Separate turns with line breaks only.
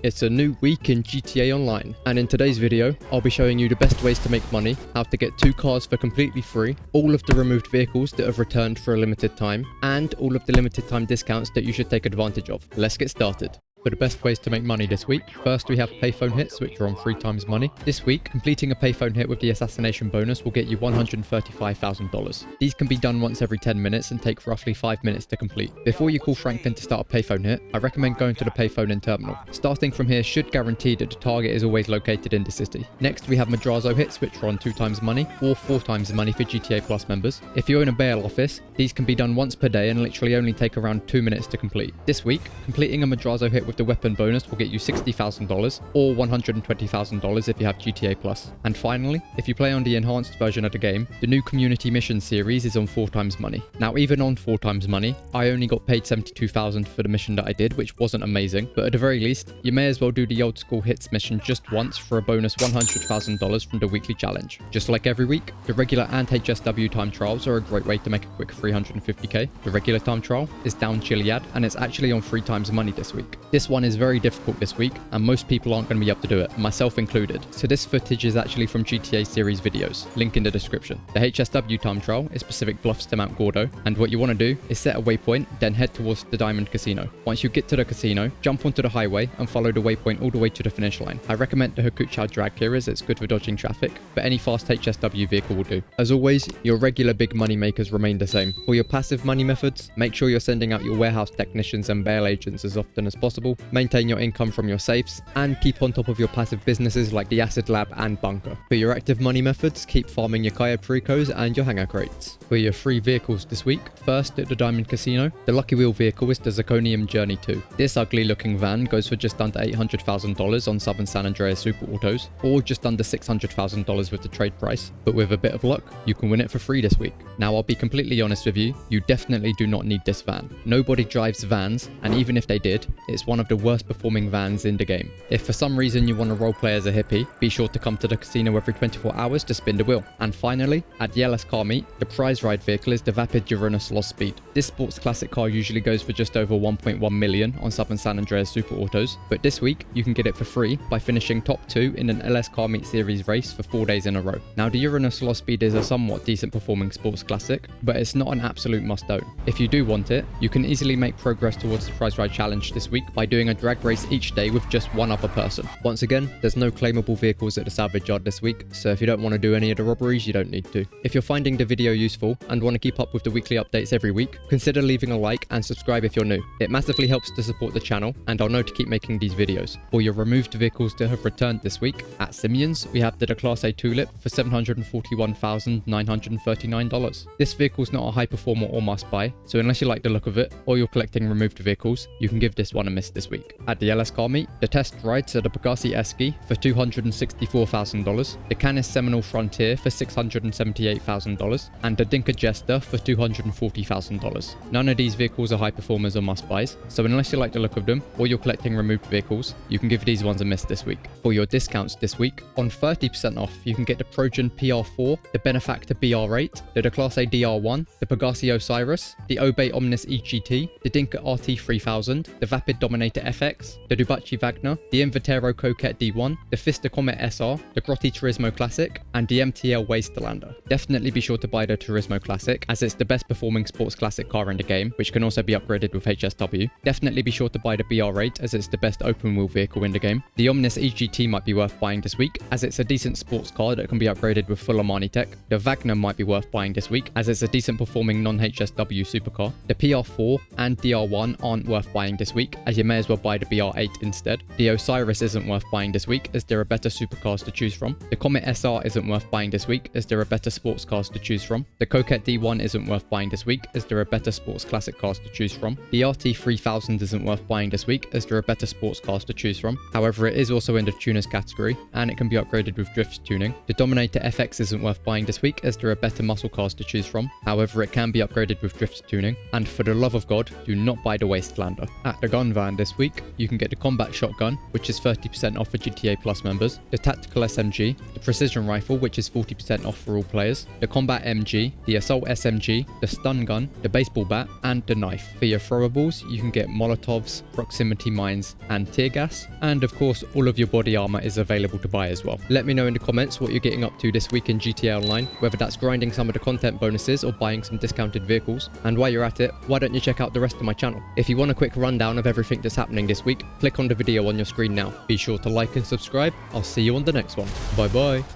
It's a new week in GTA Online, and in today's video, I'll be showing you the best ways to make money, how to get 2 cars for completely free, all of the removed vehicles that have returned for a limited time, and all of the limited time discounts that you should take advantage of. Let's get started. For the best ways to make money this week, first we have Payphone hits, which are on 3 times money. This week, completing a Payphone hit with the assassination bonus will get you $135,000. These can be done once every 10 minutes and take roughly 5 minutes to complete. Before you call Franklin to start a Payphone hit, I recommend going to the Payphone in terminal. Starting from here should guarantee that the target is always located in the city. Next we have Madrazo hits, which are on 2 times money, or 4 times money for GTA Plus members. If you own a bail office, these can be done once per day and literally only take around 2 minutes to complete. This week, completing a Madrazo hit with the weapon bonus will get you $60,000 or $120,000 if you have GTA Plus. And finally, if you play on the enhanced version of the game, the new community mission series is on 4 times money. Now even on 4 times money, I only got paid $72,000 for the mission that I did, which wasn't amazing, but at the very least, you may as well do the old school hits mission just once for a bonus $100,000 from the weekly challenge. Just like every week, the regular and HSW time trials are a great way to make a quick 350k. The regular time trial is down Chiliad, and it's actually on 3 times money this week. This one is very difficult this week, and most people aren't going to be able to do it, myself included. So this footage is actually from GTA series videos, link in the description. The HSW time trial is Pacific Bluffs to Mount Gordo, and what you want to do is set a waypoint, then head towards the Diamond Casino. Once you get to the casino, jump onto the highway and follow the waypoint all the way to the finish line. I recommend the Hakuchou drag here as it's good for dodging traffic, but any fast HSW vehicle will do. As always, your regular big money makers remain the same. For your passive money methods, make sure you're sending out your warehouse technicians and bail agents as often as possible, maintain your income from your safes, and keep on top of your passive businesses like the Acid Lab and Bunker. For your active money methods, keep farming your Kaya Precos and your hanger crates. For your free vehicles this week, first at the Diamond Casino, the Lucky Wheel vehicle is the Zirconium Journey 2. This ugly looking van goes for just under $800,000 on Southern San Andreas Super Autos, or just under $600,000 with the trade price, but with a bit of luck, you can win it for free this week. Now I'll be completely honest with you, you definitely do not need this van. Nobody drives vans, and even if they did, it's one of the worst performing vans in the game. If for some reason you want to roleplay as a hippie, be sure to come to the casino every 24 hours to spin the wheel. And finally, at the LS car meet, the prize ride vehicle is the Vapid Uranus LozSpeed. This sports classic car usually goes for just over 1.1 million on Southern San Andreas Super Autos, but this week you can get it for free by finishing top 2 in an LS car meet series race for 4 days in a row. Now the Uranus LozSpeed is a somewhat decent performing sports classic, but it's not an absolute must own. If you do want it, you can easily make progress towards the prize ride challenge this week by doing a drag race each day with just one other person. Once again, there's no claimable vehicles at the Salvage yard this week, so if you don't want to do any of the robberies, you don't need to. If you're finding the video useful and want to keep up with the weekly updates every week, consider leaving a like and subscribe if you're new. It massively helps to support the channel, and I'll know to keep making these videos. For your removed vehicles that have returned this week, at Simeon's, we have the Class A Tulip for $741,939. This vehicle's not a high performer or must buy, so unless you like the look of it, or you're collecting removed vehicles, you can give this one a miss this week. At the LS car meet, the test rides are the Pegasi Esky for $264,000, the Canis Seminole Frontier for $678,000, and the Dinka Jester for $240,000. None of these vehicles are high performers or must buys, so unless you like the look of them, or you're collecting removed vehicles, you can give these ones a miss this week. For your discounts this week, on 30% off, you can get the Progen PR4, the Benefactor BR8, the Class A DR1, the Pegasi Osiris, the Obey Omnis EGT, the Dinka RT3000, the Vapid Dominator FX, the Dubachi Wagner, the Invitero Coquette D1, the Fister Comet SR, the Grotti Turismo Classic, and the MTL Wastelander. Definitely be sure to buy the Turismo Classic, as it's the best performing sports classic car in the game, which can also be upgraded with HSW. Definitely be sure to buy the BR8, as it's the best open wheel vehicle in the game. The Omnis EGT might be worth buying this week, as it's a decent sports car that can be upgraded with full Armani tech. The Wagner might be worth buying this week, as it's a decent performing non-HSW supercar. The PR4 and DR1 aren't worth buying this week, as you may as well buy the BR8 instead. The Osiris isn't worth buying this week, as there are better supercars to choose from. The Comet SR isn't worth buying this week, as there are better sports cars to choose from. The Coquette D1 isn't worth buying this week, as there are better sports classic cars to choose from. The RT3000 isn't worth buying this week, as there are better sports cars to choose from. However, it is also in the tuners category, and it can be upgraded with drift tuning. The Dominator FX isn't worth buying this week, as there are better muscle cars to choose from. However, it can be upgraded with drift tuning. And for the love of God, do not buy the Wastelander. At the gun van this this week, you can get the combat shotgun, which is 30% off for GTA Plus members, the tactical SMG, the precision rifle, which is 40% off for all players, the combat MG, the assault SMG, the stun gun, the baseball bat, and the knife. For your throwables, you can get Molotovs, proximity mines, and tear gas, and of course all of your body armor is available to buy as well. Let me know in the comments what you're getting up to this week in GTA Online, whether that's grinding some of the content bonuses or buying some discounted vehicles. And while you're at it, why don't you check out the rest of my channel? If you want a quick rundown of everything that's happening this week, click on the video on your screen now. Be sure to like and subscribe. I'll see you on the next one. Bye bye.